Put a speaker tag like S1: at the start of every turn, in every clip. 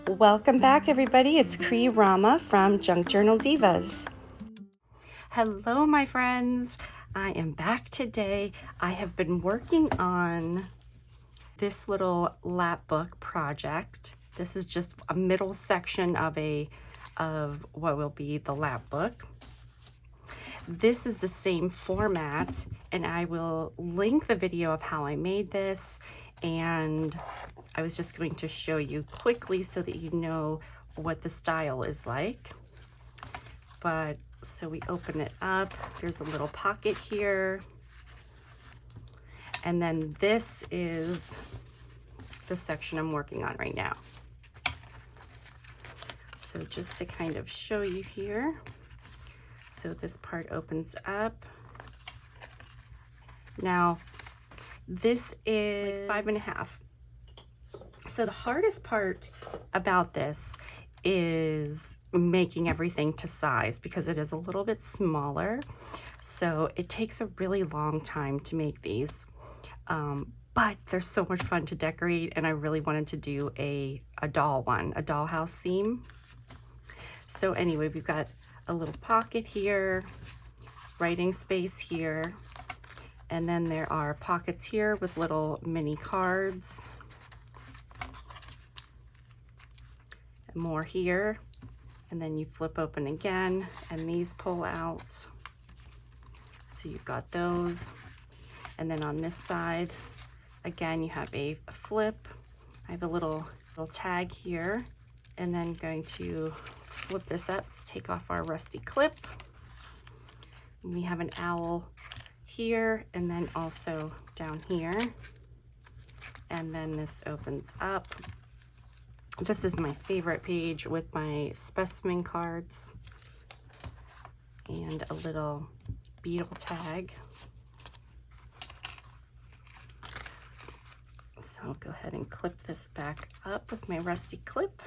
S1: Welcome back, everybody. It's Rama from Junk Journal Divas. Hello, my friends. I am back today. I have been working on this little Lapbook project. This is just a middle section of what will be the Lapbook. This is the same format, and I will link the video of how I made this, and I was just going to show you quickly so that you know what the style is like. But so we open it up, there's a little pocket here, and then this is the section I'm working on right now. So just to kind of show you here, so this part opens up. Now this is 5.5. So the hardest part about this is making everything to size because it is a little bit smaller. So it takes a really long time to make these, but they're so much fun to decorate, and I really wanted to do a dollhouse theme. So anyway, we've got a little pocket here, writing space here, and then there are pockets here with little mini cards. More here, and then you flip open again and these pull out, so you've got those. And then on this side again you have a flip. I have a little tag here, and then going to flip this up. Let's take off our rusty clip. We have an owl here, and then also down here, and then this opens up. This is my favorite page with my specimen cards and a little beetle tag. So I'll go ahead and clip this back up with my rusty clip.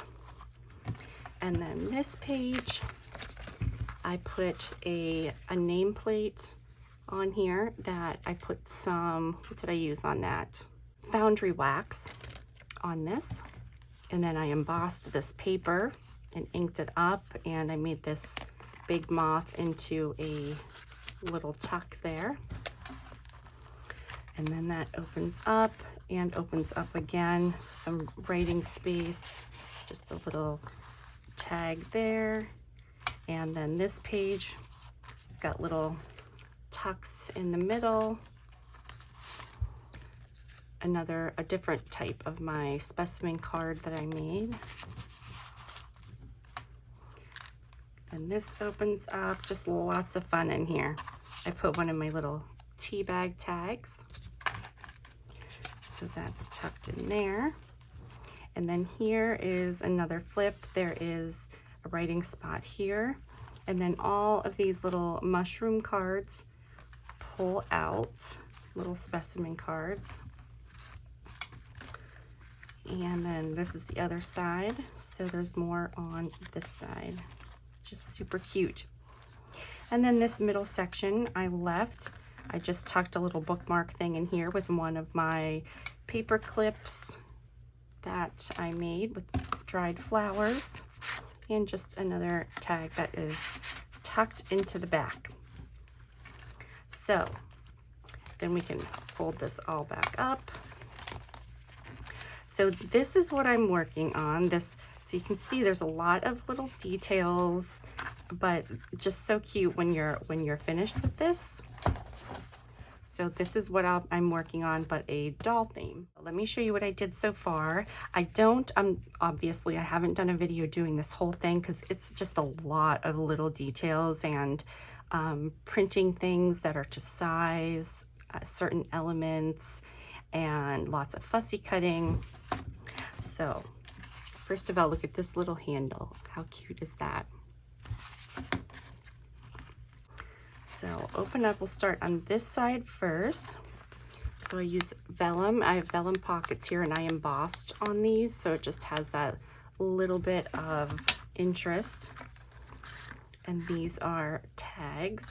S1: And then this page, I put a nameplate on here that I put some, what did I use on that? Foundry wax on this. And then I embossed this paper and inked it up, and I made this big moth into a little tuck there. And then that opens up and opens up again, some writing space, just a little tag there. And then this page, got little tucks in the middle. A different type of my specimen card that I made. And this opens up, just lots of fun in here. I put one of my little tea bag tags. So that's tucked in there. And then here is another flip. There is a writing spot here. And then all of these little mushroom cards pull out, little specimen cards. And then this is the other side, so there's more on this side. Just super cute. And then this middle section I just tucked a little bookmark thing in here with one of my paper clips that I made with dried flowers, and just another tag that is tucked into the back. So then we can fold this all back up. So this is what I'm working on. So you can see there's a lot of little details, but just so cute when you're finished with this. So this is what I'm working on, but a doll theme. Let me show you what I did so far. Obviously I haven't done a video doing this whole thing because it's just a lot of little details, and printing things that are to size, certain elements, and lots of fussy cutting. So first of all, look at this little handle. How cute is that? So open up, we'll start on this side first. So I use vellum. I have vellum pockets here, and I embossed on these, so it just has that little bit of interest. And these are tags.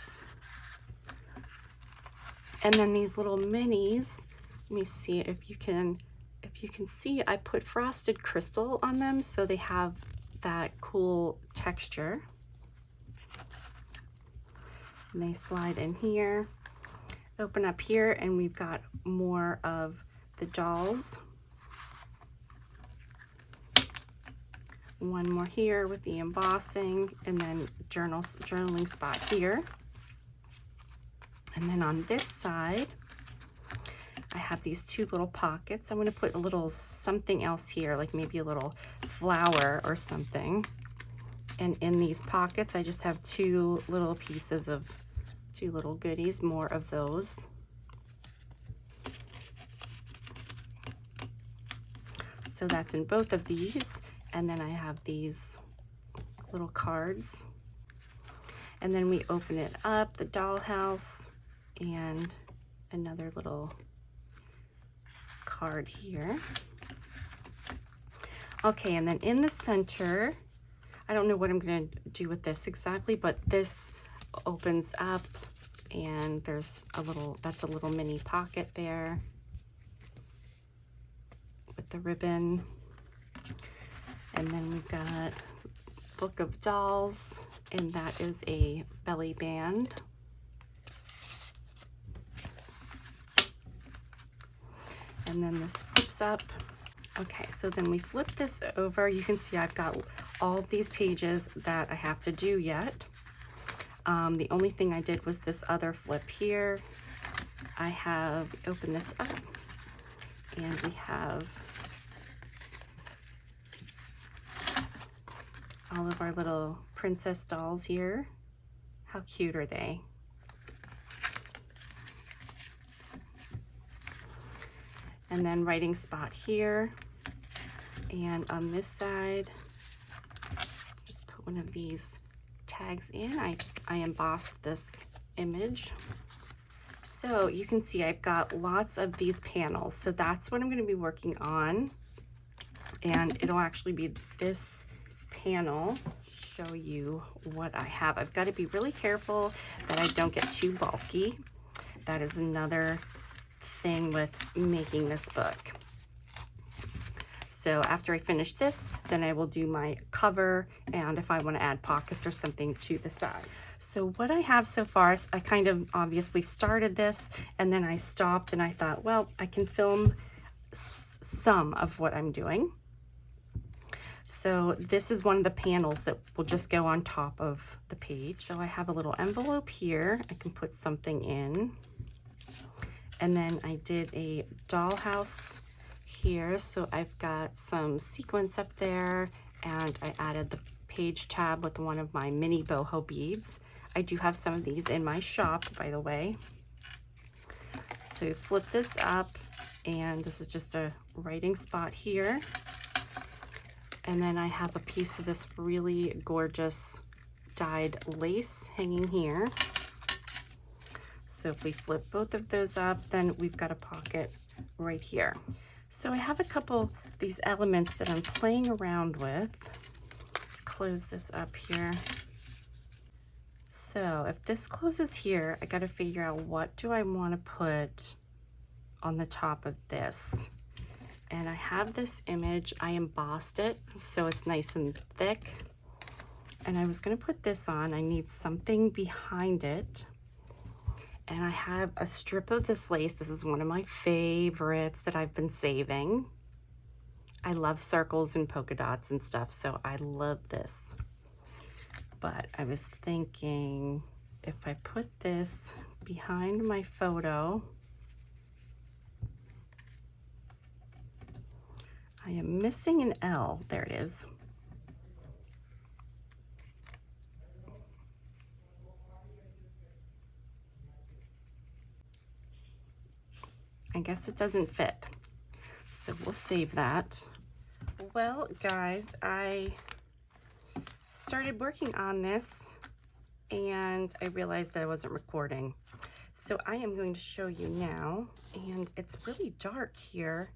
S1: And then these little minis, let me see if you if you can see, I put frosted crystal on them so they have that cool texture. And they slide in here, open up here, and we've got more of the dolls. One more here with the embossing, and then journaling spot here. And then on this side, I have these two little pockets. I'm going to put a little something else here, like maybe a little flower or something. And in these pockets, I just have two little pieces of, two little goodies, more of those. So that's in both of these. And then I have these little cards. And then we open it up, the dollhouse, and another little card here. Okay, and then in the center, I don't know what I'm going to do with this exactly, but this opens up and there's a little, that's a little mini pocket there with the ribbon. And then we've got Book of Dolls, and that is a belly band. And then this flips up. Okay, so then we flip this over. You can see I've got all of these pages that I have to do yet. The only thing I did was this other flip here. I have opened this up, and we have all of our little princess dolls here. How cute are they? And then writing spot here. And on this side, just put one of these tags in. I embossed this image. So you can see I've got lots of these panels. So that's what I'm going to be working on. And it'll actually be this panel. Show you what I have. I've got to be really careful that I don't get too bulky. That is another thing with making this book. So after I finish this, then I will do my cover, and if I want to add pockets or something to the side. So what I have so far is I kind of obviously started this, and then I stopped and I thought, well, I can film some of what I'm doing. So this is one of the panels that will just go on top of the page. So I have a little envelope here. I can put something in. And then I did a dollhouse here. So I've got some sequins up there, and I added the page tab with one of my mini boho beads. I do have some of these in my shop, by the way. So flip this up, and this is just a writing spot here. And then I have a piece of this really gorgeous dyed lace hanging here. So if we flip both of those up, then we've got a pocket right here. So I have a couple these elements that I'm playing around with. Let's close this up here. So if this closes here, I got to figure out what do I want to put on the top of this. And I have this image, I embossed it so it's nice and thick. And I was going to put this on. I need something behind it. And I have a strip of this lace. This is one of my favorites that I've been saving. I love circles and polka dots and stuff, so I love this. But I was thinking if I put this behind my photo, I am missing an L. There it is. I guess it doesn't fit, so we'll save that. Well, guys, I started working on this and I realized that I wasn't recording. So I am going to show you now, and it's really dark here.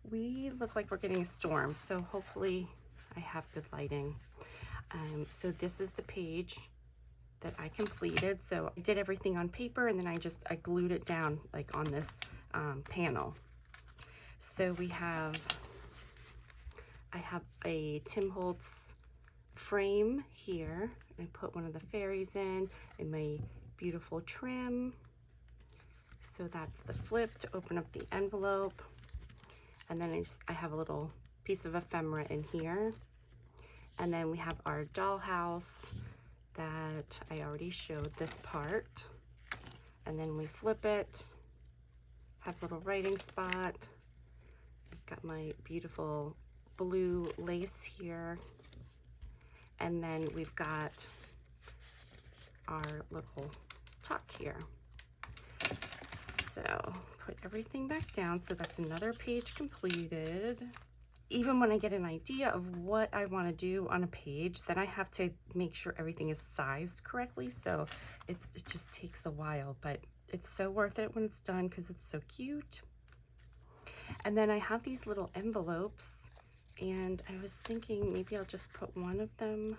S1: We look like we're getting a storm, so hopefully I have good lighting. So this is the page that I completed. So I did everything on paper, and then I glued it down like on this panel. So I have a Tim Holtz frame here. I put one of the fairies in my beautiful trim. So that's the flip to open up the envelope. And then I have a little piece of ephemera in here. And then we have our dollhouse that I already showed this part. And then we flip it, have a little writing spot. I've got my beautiful blue lace here. And then we've got our little tuck here. So put everything back down. So that's another page completed. Even when I get an idea of what I want to do on a page, then I have to make sure everything is sized correctly. So it just takes a while, but it's so worth it when it's done because it's so cute. And then I have these little envelopes, and I was thinking maybe I'll just put one of them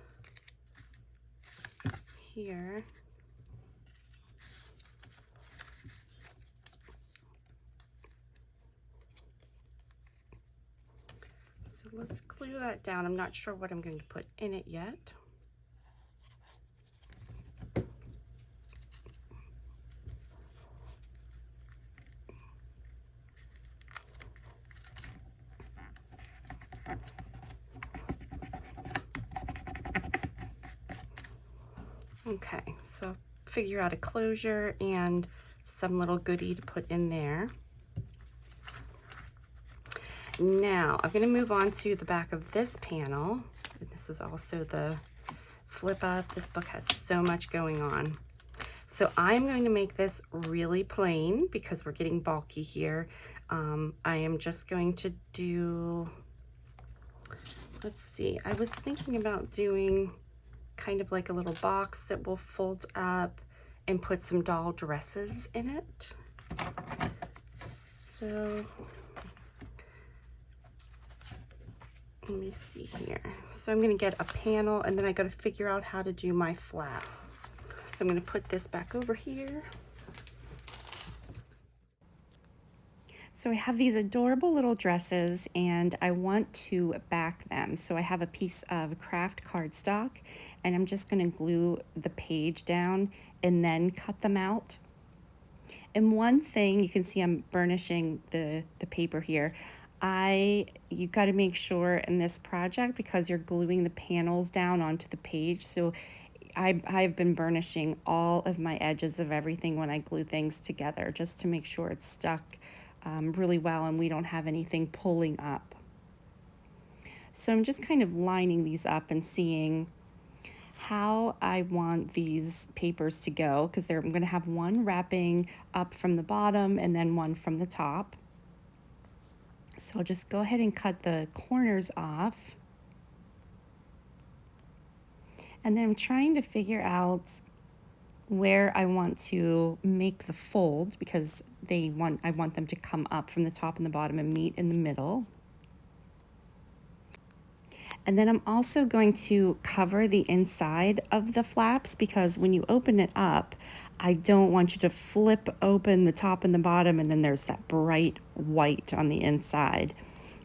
S1: here. So let's glue that down. I'm not sure what I'm going to put in it yet. Okay, so figure out a closure and some little goodie to put in there. Now I'm going to move on to the back of this panel. And this is also the flip up. This book has so much going on. So I'm going to make this really plain because we're getting bulky here. I am just going to do, let's see, I was thinking about doing kind of like a little box that will fold up and put some doll dresses in it. So let me see here. So I'm going to get a panel, and then I got to figure out how to do my flaps. So I'm going to put this back over here. So I have these adorable little dresses, and I want to back them. So I have a piece of craft cardstock, and I'm just going to glue the page down and then cut them out. And one thing, you can see I'm burnishing the paper here. You got to make sure in this project, because you're gluing the panels down onto the page, so I've been burnishing all of my edges of everything when I glue things together, just to make sure it's stuck really well and we don't have anything pulling up. So I'm just kind of lining these up and seeing how I want these papers to go, because I'm going to have one wrapping up from the bottom and then one from the top. So I'll just go ahead and cut the corners off. And then I'm trying to figure out where I want to make the fold, because I want them to come up from the top and the bottom and meet in the middle. And then I'm also going to cover the inside of the flaps, because when you open it up, I don't want you to flip open the top and the bottom and then there's that bright white on the inside.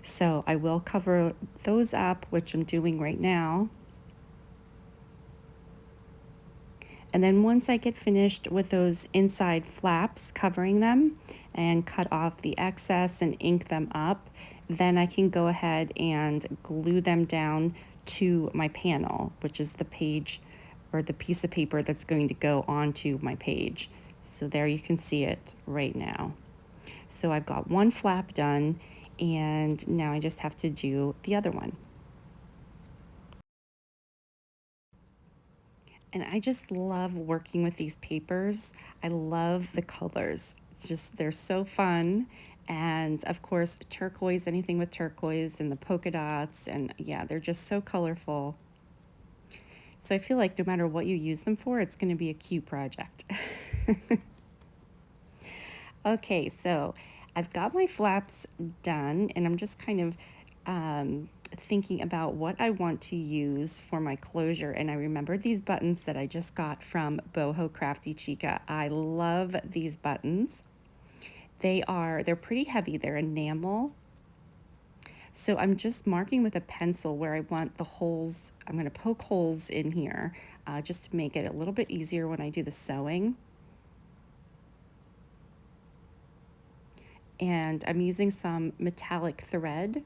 S1: So I will cover those up, which I'm doing right now. And then once I get finished with those inside flaps, covering them and cut off the excess and ink them up, then I can go ahead and glue them down to my panel, which is the page or the piece of paper that's going to go onto my page. So there you can see it right now. So I've got one flap done, and now I just have to do the other one. And I just love working with these papers. I love the colors. It's just, they're so fun. And of course, turquoise, anything with turquoise and the polka dots. And yeah, they're just so colorful. So I feel like no matter what you use them for, it's going to be a cute project. Okay, so I've got my flaps done, and I'm just kind of thinking about what I want to use for my closure. And I remembered these buttons that I just got from Boho Crafty Chica. I love these buttons. They're pretty heavy. They're enamel, So I'm just marking with a pencil where I want the holes. I'm going to poke holes in here just to make it a little bit easier when I do the sewing. And I'm using some metallic thread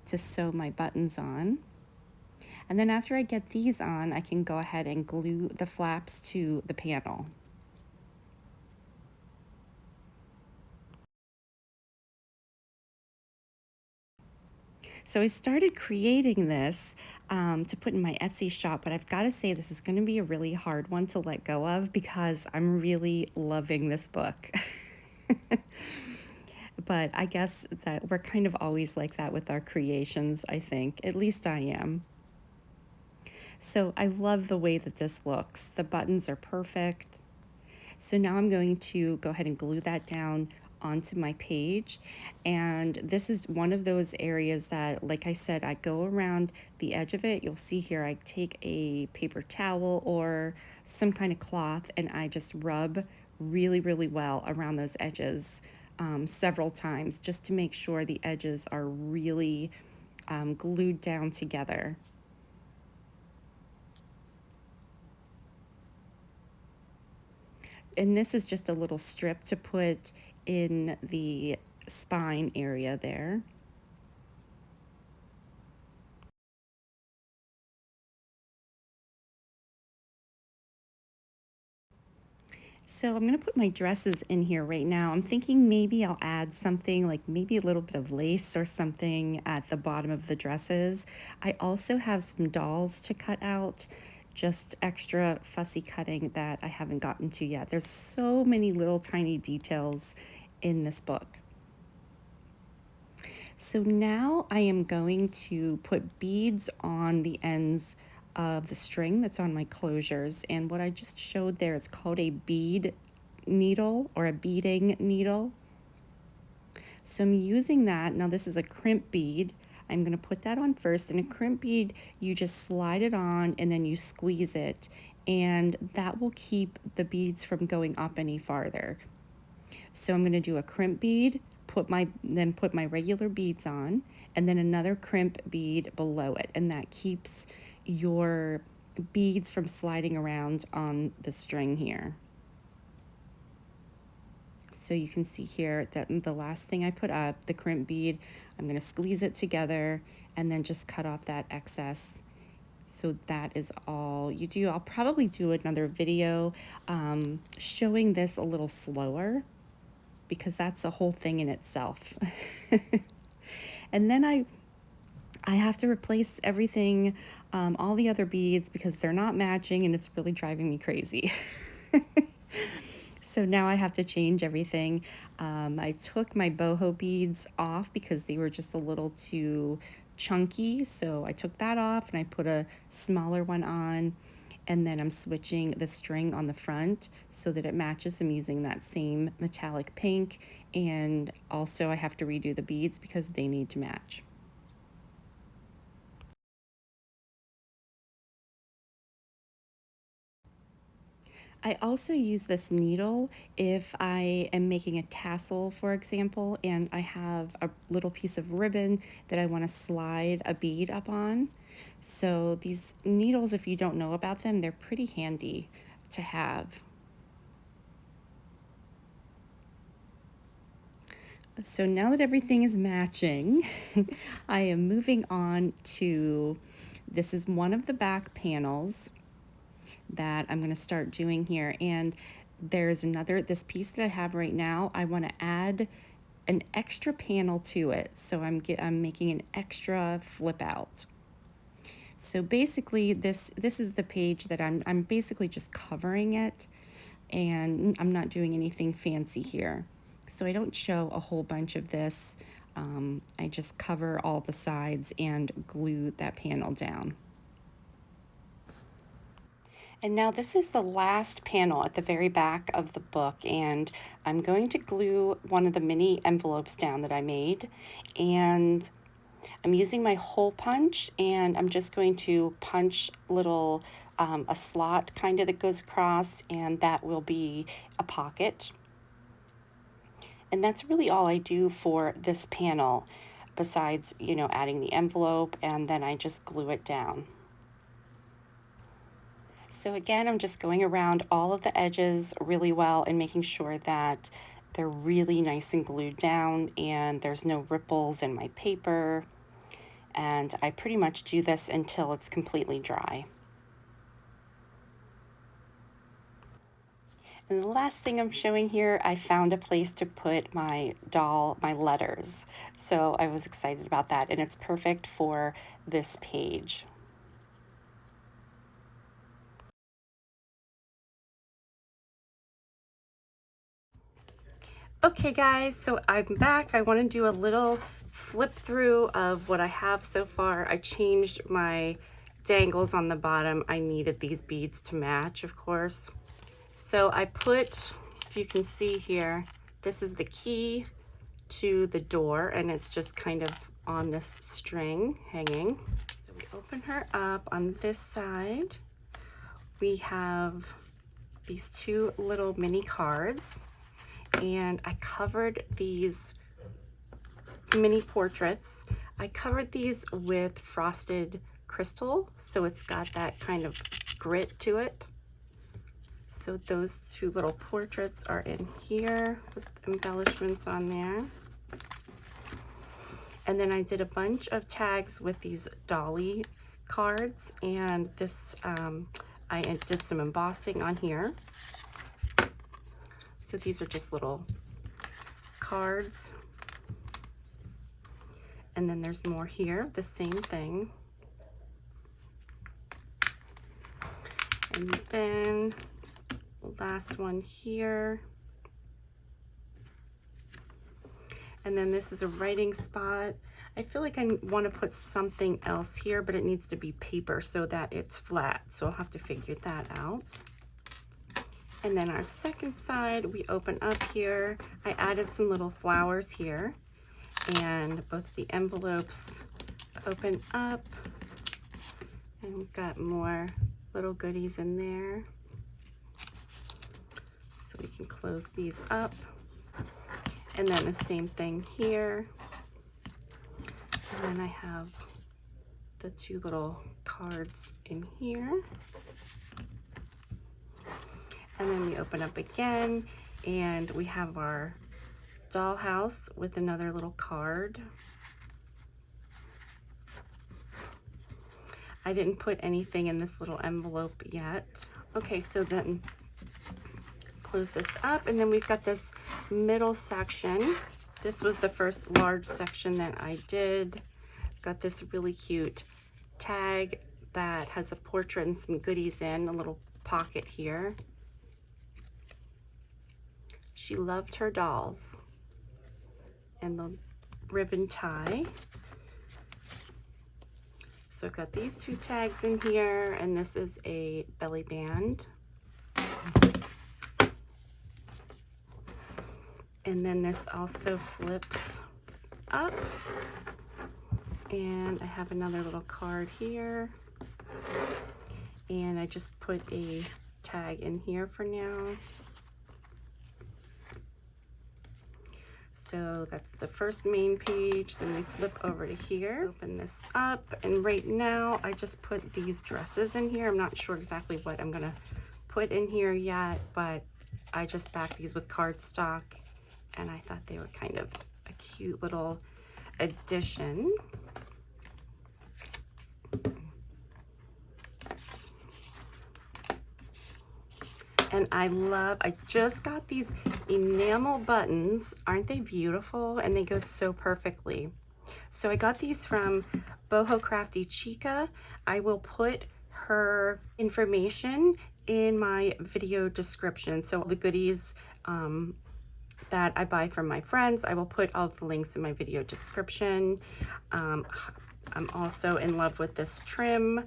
S1: to sew my buttons on. And then after I get these on, I can go ahead and glue the flaps to the panel. So I started creating this to put in my Etsy shop, but I've got to say this is going to be a really hard one to let go of because I'm really loving this book. But I guess that we're kind of always like that with our creations, I think. At least I am. So I love the way that this looks. The buttons are perfect. So now I'm going to go ahead and glue that down onto my page. And this is one of those areas that, like I said, I go around the edge of it. You'll see here, I take a paper towel or some kind of cloth and I just rub really, really well around those edges several times just to make sure the edges are really glued down together. And this is just a little strip to put in the spine area there. So I'm going to put my dresses in here right now. I'm thinking maybe I'll add something like maybe a little bit of lace or something at the bottom of the dresses. I also have some dolls to cut out, just extra fussy cutting that I haven't gotten to yet. There's so many little tiny details in this book. So now I am going to put beads on the ends of the string that's on my closures. And what I just showed there, it's called a bead needle or a beading needle. So I'm using that. Now this is a crimp bead. I'm going to put that on first. And a crimp bead, you just slide it on and then you squeeze it. And that will keep the beads from going up any farther. So I'm going to do a crimp bead, put my regular beads on, and then another crimp bead below it, and that keeps your beads from sliding around on the string here. So you can see here that the last thing I put up, the crimp bead, I'm going to squeeze it together and then just cut off that excess. So that is all you do. I'll probably do another video showing this a little slower, because that's a whole thing in itself. And then I have to replace everything, all the other beads, because they're not matching and it's really driving me crazy. So now I have to change everything. I took my boho beads off because they were just a little too chunky. So I took that off and I put a smaller one on. And then I'm switching the string on the front so that it matches. I'm using that same metallic pink. And also I have to redo the beads because they need to match. I also use this needle if I am making a tassel, for example, and I have a little piece of ribbon that I want to slide a bead up on. So these needles, if you don't know about them, they're pretty handy to have. So now that everything is matching, I am moving on to, this is one of the back panels that I'm going to start doing here. And there's another, this piece that I have right now, I want to add an extra panel to it. So I'm making an extra flip out. So basically this is the page that I'm basically just covering it, and I'm not doing anything fancy here. So I don't show a whole bunch of this. I just cover all the sides and glue that panel down. And now this is the last panel at the very back of the book, and I'm going to glue one of the mini envelopes down that I made, and I'm using my hole punch, and I'm just going to punch little a slot kind of that goes across, and that will be a pocket. And that's really all I do for this panel. besides, you know, adding the envelope, and then I just glue it down. So again, I'm just going around all of the edges really well and making sure that they're really nice and glued down and there's no ripples in my paper. And I pretty much do this until it's completely dry. And the last thing I'm showing here, I found a place to put my doll, my letters. So I was excited about that, and it's perfect for this page. Okay guys, so I'm back. I want to do a little flip through of what I have so far. I changed my dangles on the bottom. I needed these beads to match, of course. So I put, if you can see here, this is the key to the door, and it's just kind of on this string hanging. So we open her up. On this side, we have these two little mini cards. And I covered these mini portraits. I covered these with frosted crystal, so it's got that kind of grit to it. So those two little portraits are in here with embellishments on there. And then I did a bunch of tags with these dolly cards, and this I did some embossing on here. So these are just little cards. And then there's more here, the same thing. And then last one here. And then this is a writing spot. I feel like I want to put something else here, but it needs to be paper so that it's flat. So I'll have to figure that out. And then our second side, we open up here. I added some little flowers here, and both the envelopes open up, and we've got more little goodies in there. So we can close these up. And then the same thing here. And then I have the two little cards in here. And then we open up again, and we have our dollhouse with another little card. I didn't put anything in this little envelope yet. Okay, so then close this up, and then we've got this middle section. This was the first large section that I did. Got this really cute tag that has a portrait and some goodies in, a little pocket here. She loved her dolls. And the ribbon tie. So I've got these two tags in here, and this is a belly band. And then this also flips up. And I have another little card here. And I just put a tag in here for now. So that's the first main page. Then we flip over to here, open this up, and right now I just put these dresses in here. I'm not sure exactly what I'm gonna put in here yet, but I just backed these with cardstock, and I thought they were kind of a cute little addition. And I just got these enamel buttons. Aren't they beautiful? And they go so perfectly. So I got these from Boho Crafty Chica. I will put her information in my video description. So the goodies that I buy from my friends, I will put all the links in my video description. I'm also in love with this trim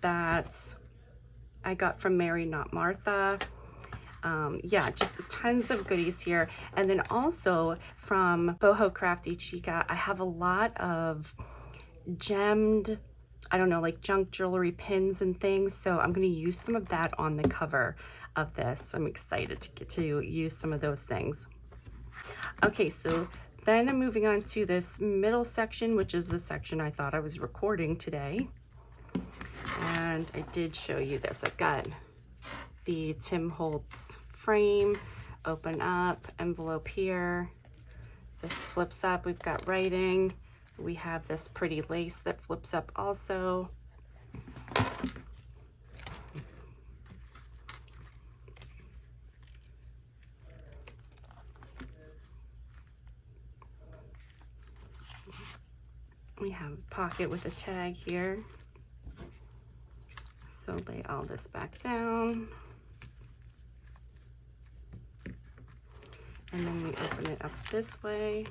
S1: that I got from Mary Not Martha. Yeah, just tons of goodies here. And then also from Boho Crafty Chica, I have a lot of gemmed, I don't know, like junk jewelry pins and things. So I'm going to use some of that on the cover of this. I'm excited to get to use some of those things. Okay, so Then I'm moving on to this middle section, which is the section I thought I was recording today. And I did show you this. I've got the Tim Holtz frame, open up, envelope here. This flips up, we've got writing. We have this pretty lace that flips up also. We have a pocket with a tag here. So lay all this back down. And then we open it up this way.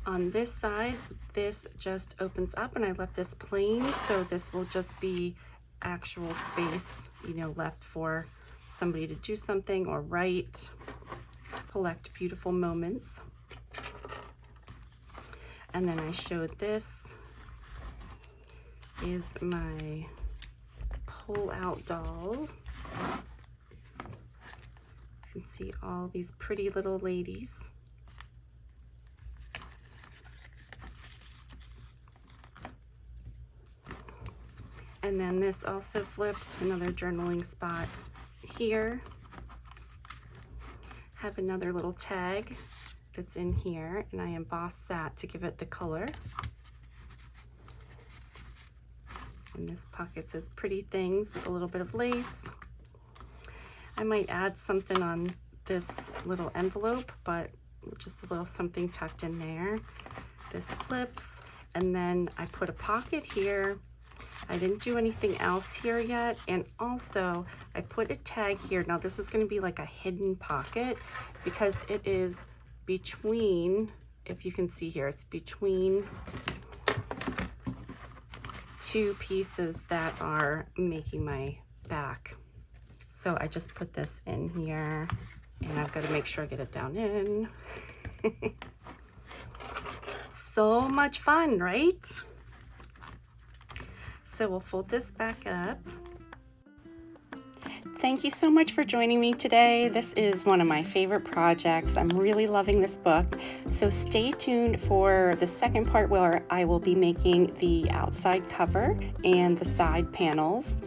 S1: On this side, this just opens up, and I left this plain, so this will just be actual space, you know, left for somebody to do something or write, collect beautiful moments. And then I showed this is my pull-out doll. You can see all these pretty little ladies. And then this also flips, another journaling spot here. Have another little tag that's in here, and I embossed that to give it the color. And this pocket says pretty things with a little bit of lace. I might add something on this little envelope, but just a little something tucked in there. This flips, and then I put a pocket here. I didn't do anything else here yet, and also I put a tag here. Now this is going to be like a hidden pocket because it is between, if you can see here, it's between two pieces that are making my back. So I just put this in here, and I've got to make sure I get it down in. So much fun, right? So we'll fold this back up. Thank you so much for joining me today. This is one of my favorite projects. I'm really loving this book. So stay tuned for the second part where I will be making the outside cover and the side panels.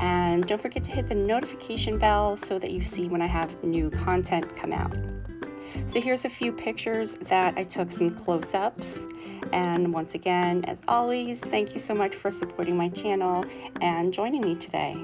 S1: And don't forget to hit the notification bell so that you see when I have new content come out. So here's a few pictures that I took some close-ups. And once again, as always, thank you so much for supporting my channel and joining me today.